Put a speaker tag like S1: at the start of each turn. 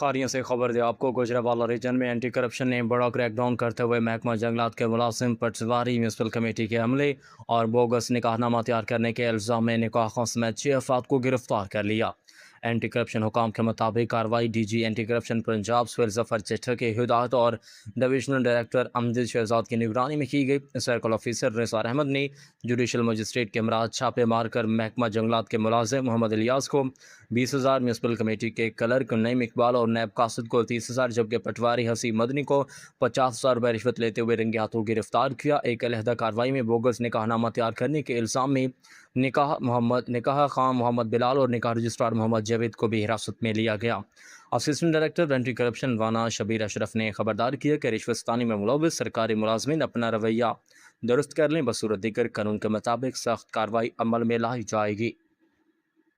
S1: खारियों से खबर दे आपको गुजरांवाला रीजन में एंटी करप्शन ने बड़ा क्रैकडाउन करते हुए महकमा जंगलात के मुलाजिम पटवारी म्यूनसिपल कमेटी के अमले और बोगस निकाहनामा तैयार करने के इल्ज़ाम में निकाह समेत 6 अफराद को गिरफ्तार कर लिया। एंटी करप्शन हुकाम के मुताबिक कार्रवाई DG anti corruption Punjab Suhail Zafar Chatthar के हिदायत और डिविजनल डायरेक्टर अमजद शहजाद की निगरानी में की गई। सर्कल ऑफिसर निसार अहमद ने जुडिशल मजिस्ट्रेट के अमराज छापे मारकर महकमा जंगलात के मुलाजिम मोहम्मद इलियास को 20,000, म्यूनसिपल कमेटी के क्लर्क नईम इकबाल और नैब कासिद को 30,000 जबकि पटवारी हसी मदनी को 50,000 रुपये रिश्वत लेते हुए रंगे हाथों गिरफ्तार किया। एक अलहदा कार्रवाई में बोगस निकाहनामा तैयार करने के इल्ज़ाम में निकाह खां मोहम्मद बिलाल और निकाह रजिस्ट्रार मोहम्मद जावेद को भी हिरासत में लिया गया। असिस्टेंट डायरेक्टर एंटी करप्शन वाना शबीर अशरफ ने खबरदार किया कि रिश्वतस्तानी में मुलव्वस सरकारी मुलाजमीन अपना रवैया दुरुस्त कर लें, बसूरत दीगर कानून के मुताबिक सख्त कार्रवाई अमल में लाई जाएगी।